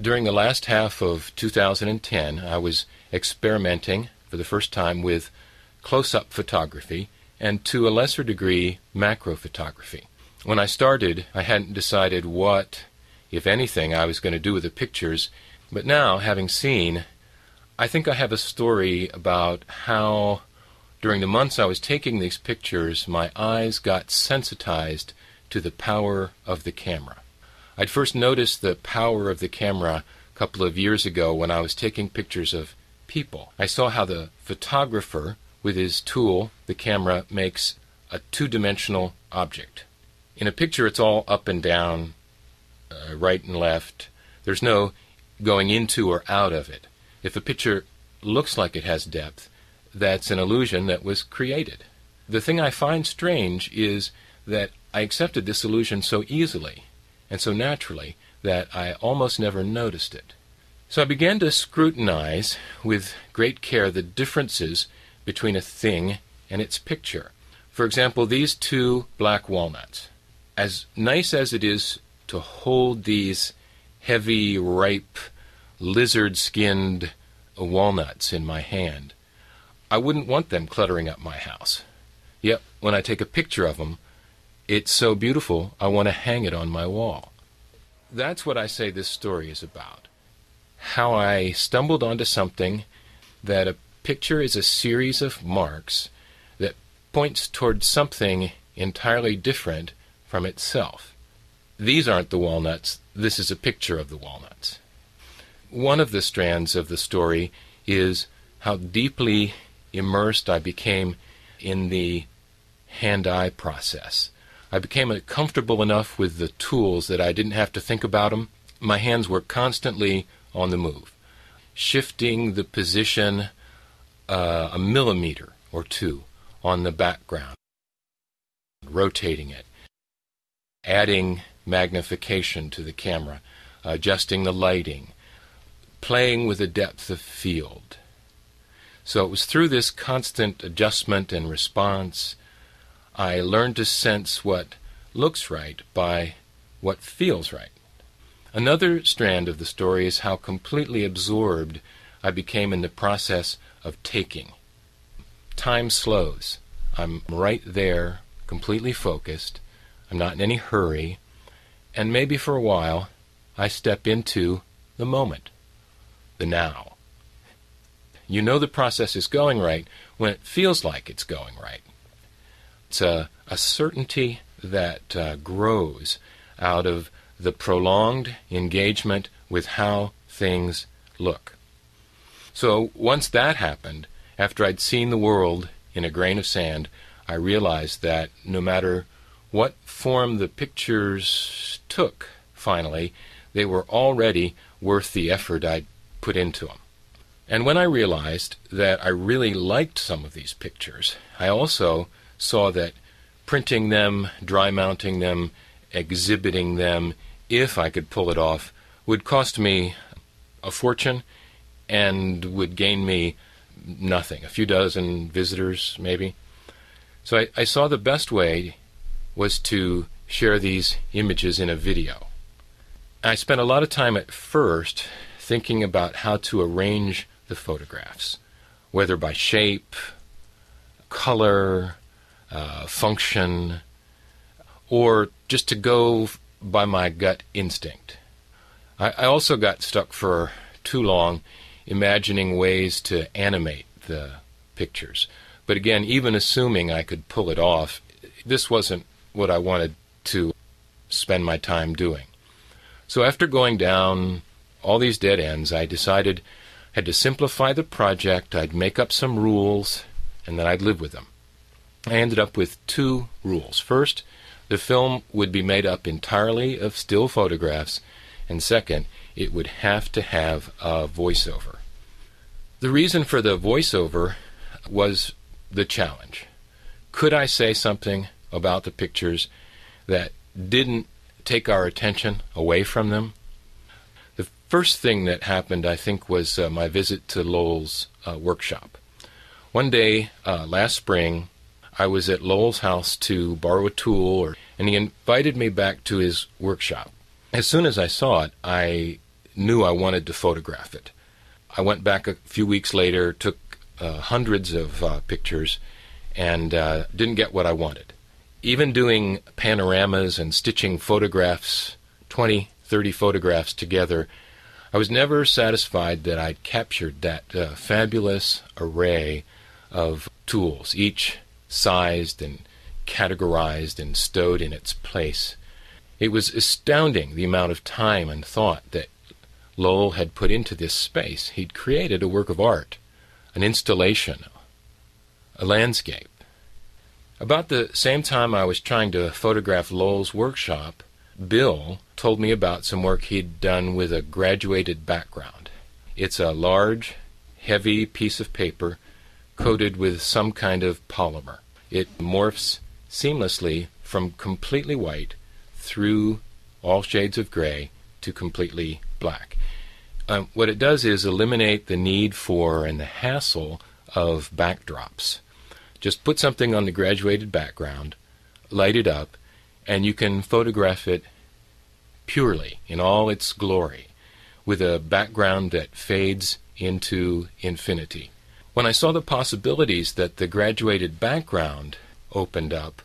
During the last half of 2010, I was experimenting for the first time with close-up photography and, to a lesser degree, macro photography. When I started, I hadn't decided what, if anything, I was going to do with the pictures, but now, having seen, I think I have a story about how, during the months I was taking these pictures, my eyes got sensitized to the power of the camera. I'd first noticed the power of the camera a couple of years ago when I was taking pictures of people. I saw how the photographer, with his tool, the camera, makes a two-dimensional object. In a picture, it's all up and down, right and left. There's no going into or out of it. If a picture looks like it has depth, that's an illusion that was created. The thing I find strange is that I accepted this illusion so easily and so naturally that I almost never noticed it. So I began to scrutinize with great care the differences between a thing and its picture. For example, these two black walnuts. As nice as it is to hold these heavy, ripe, lizard-skinned walnuts in my hand, I wouldn't want them cluttering up my house. Yet, when I take a picture of them, it's so beautiful, I want to hang it on my wall. That's what I say this story is about. How I stumbled onto something that a picture is a series of marks that points toward something entirely different from itself. These aren't the walnuts. This is a picture of the walnuts. One of the strands of the story is how deeply immersed I became in the hand-eye process. I became comfortable enough with the tools that I didn't have to think about them. My hands were constantly on the move, shifting the position a millimeter or two on the background, rotating it, adding magnification to the camera, adjusting the lighting, playing with the depth of field. So it was through this constant adjustment and response I learned to sense what looks right by what feels right. Another strand of the story is how completely absorbed I became in the process of taking. Time slows. I'm right there, completely focused. I'm not in any hurry. And maybe for a while, I step into the moment, the now. You know the process is going right when it feels like it's going right. It's a certainty that grows out of the prolonged engagement with how things look. So once that happened, after I'd seen the world in a grain of sand, I realized that no matter what form the pictures took, finally, they were already worth the effort I'd put into them. And when I realized that I really liked some of these pictures, I also saw that printing them, dry mounting them, exhibiting them, if I could pull it off, would cost me a fortune and would gain me nothing, a few dozen visitors maybe. So I saw the best way was to share these images in a video. I spent a lot of time at first thinking about how to arrange the photographs, whether by shape, color, function, or just to go by my gut instinct. I also got stuck for too long imagining ways to animate the pictures. But again, even assuming I could pull it off, this wasn't what I wanted to spend my time doing. So after going down all these dead ends, I decided I had to simplify the project, I'd make up some rules, and then I'd live with them. I ended up with 2 rules. First, the film would be made up entirely of still photographs, and second, it would have to have a voiceover. The reason for the voiceover was the challenge. Could I say something about the pictures that didn't take our attention away from them? The first thing that happened, I think, was my visit to Lowell's workshop. One day last spring, I was at Lowell's house to borrow a tool, and he invited me back to his workshop. As soon as I saw it, I knew I wanted to photograph it. I went back a few weeks later, took hundreds of pictures, and didn't get what I wanted. Even doing panoramas and stitching photographs, 20, 30 photographs together, I was never satisfied that I'd captured that fabulous array of tools, each sized and categorized and stowed in its place. It was astounding the amount of time and thought that Lowell had put into this space. He'd created a work of art, an installation, a landscape. About the same time I was trying to photograph Lowell's workshop, Bill told me about some work he'd done with a graduated background. It's a large, heavy piece of paper coated with some kind of polymer. It morphs seamlessly from completely white through all shades of gray to completely black. What it does is eliminate the need for and the hassle of backdrops. Just put something on the graduated background, light it up, and you can photograph it purely in all its glory, with a background that fades into infinity. When I saw the possibilities that the graduated background opened up,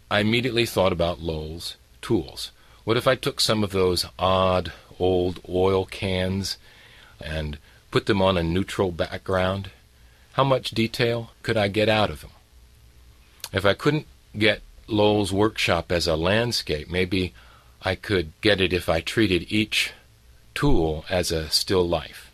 I immediately thought about Lowell's tools. What if I took some of those odd old oil cans and put them on a neutral background? How much detail could I get out of them? If I couldn't get Lowell's workshop as a landscape, maybe I could get it if I treated each tool as a still life.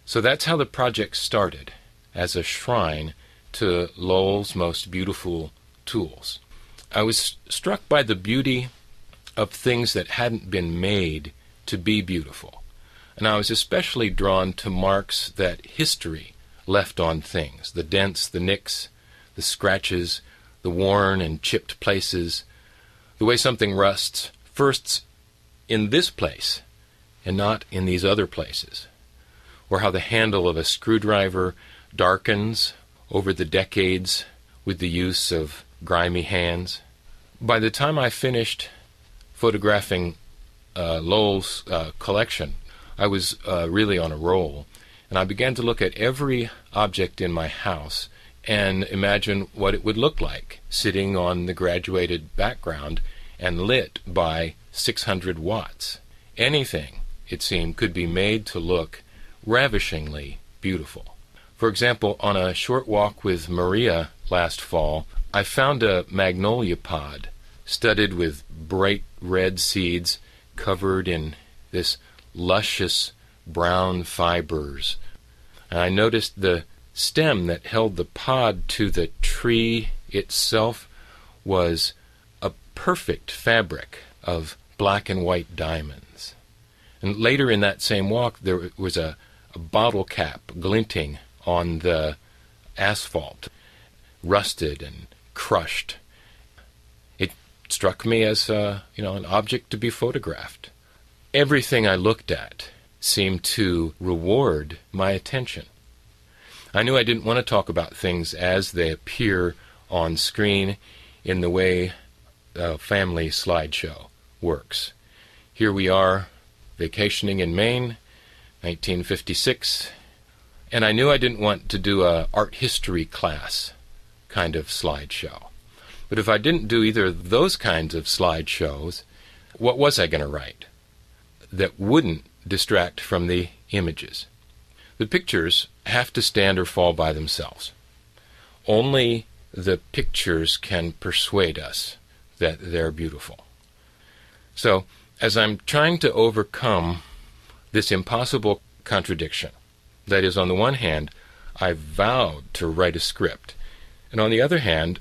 So that's how the project started, as a shrine to Lowell's most beautiful tools. I was struck by the beauty of things that hadn't been made to be beautiful. And I was especially drawn to marks that history left on things, the dents, the nicks, the scratches, the worn and chipped places, the way something rusts first in this place and not in these other places, or how the handle of a screwdriver darkens over the decades with the use of grimy hands. By the time I finished photographing Lowell's collection, I was really on a roll, and I began to look at every object in my house and imagine what it would look like sitting on the graduated background and lit by 600 watts. Anything, it seemed, could be made to look ravishingly beautiful. For example, on a short walk with Maria last fall, I found a magnolia pod studded with bright red seeds covered in this luscious brown fibers. And I noticed the stem that held the pod to the tree itself was a perfect fabric of black and white diamonds. And later in that same walk, there was a bottle cap glinting on the asphalt, rusted and crushed. It struck me as an object to be photographed. Everything I looked at seemed to reward my attention. I knew I didn't want to talk about things as they appear on screen in the way a family slideshow works. Here we are, vacationing in Maine, 1956, and I knew I didn't want to do a art history class kind of slideshow. But if I didn't do either of those kinds of slideshows, what was I going to write that wouldn't distract from the images? The pictures have to stand or fall by themselves. Only the pictures can persuade us that they're beautiful. So, as I'm trying to overcome this impossible contradiction, that is, on the one hand, I vowed to write a script, and on the other hand,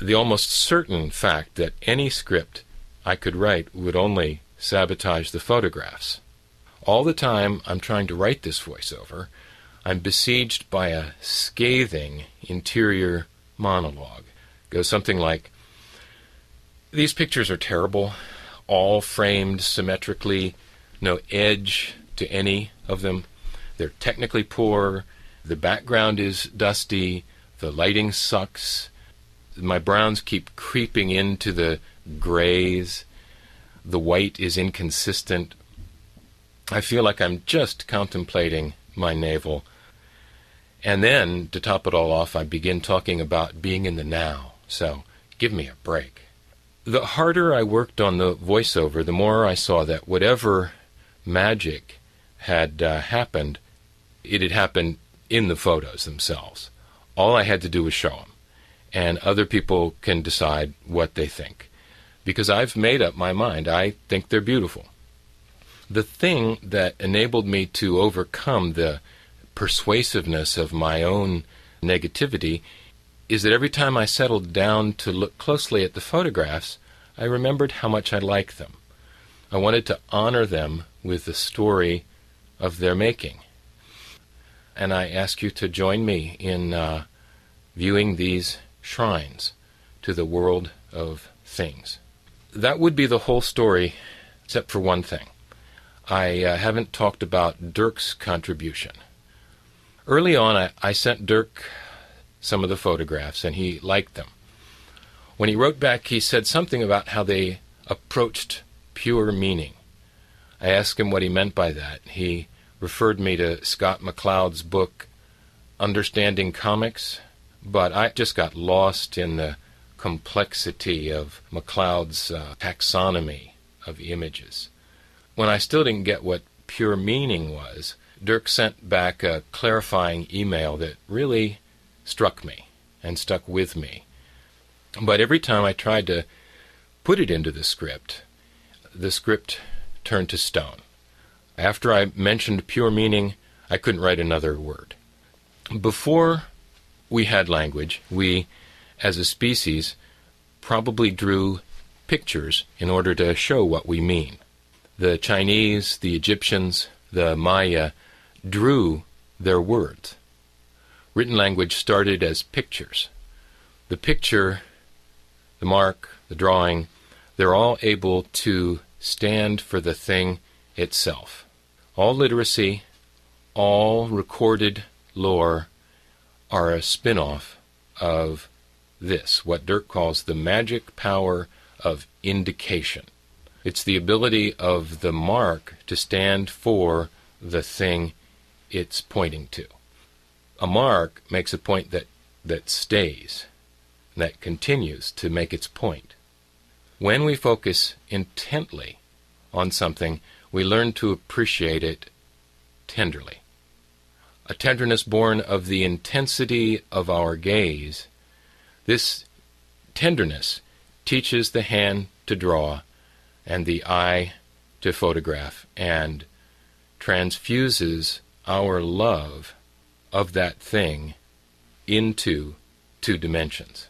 the almost certain fact that any script I could write would only sabotage the photographs. All the time I'm trying to write this voiceover, I'm besieged by a scathing interior monologue. It goes something like, "These pictures are terrible, all framed symmetrically, no edge to any of them. They're technically poor, the background is dusty, the lighting sucks, my browns keep creeping into the grays, the white is inconsistent. I feel like I'm just contemplating my navel. And then, to top it all off, I begin talking about being in the now. So, give me a break. The harder I worked on the voiceover, the more I saw that whatever magic had happened, it had happened in the photos themselves. All I had to do was show them. And other people can decide what they think. Because I've made up my mind. I think they're beautiful. The thing that enabled me to overcome the persuasiveness of my own negativity is that every time I settled down to look closely at the photographs, I remembered how much I liked them. I wanted to honor them with the story of their making. And I ask you to join me in viewing these shrines to the world of things. That would be the whole story, except for one thing. I haven't talked about Dirk's contribution. Early on, I sent Dirk some of the photographs, and he liked them. When he wrote back, he said something about how they approached pure meaning. I asked him what he meant by that. He referred me to Scott McCloud's book, Understanding Comics, but I just got lost in the complexity of McCloud's taxonomy of images. When I still didn't get what pure meaning was, Dirk sent back a clarifying email that really struck me and stuck with me. But every time I tried to put it into the script turned to stone. After I mentioned pure meaning, I couldn't write another word. Before we had language, we, as a species, probably drew pictures in order to show what we mean. The Chinese, the Egyptians, the Maya drew their words. Written language started as pictures. The picture, the mark, the drawing, they're all able to stand for the thing itself. All literacy, all recorded lore are a spin-off of this, what Dirk calls the magic power of indication. It's the ability of the mark to stand for the thing it's pointing to. A mark makes a point that stays, that continues to make its point. When we focus intently on something, we learn to appreciate it tenderly. A tenderness born of the intensity of our gaze. This tenderness teaches the hand to draw and the eye to photograph and transfuses our love of that thing into two dimensions.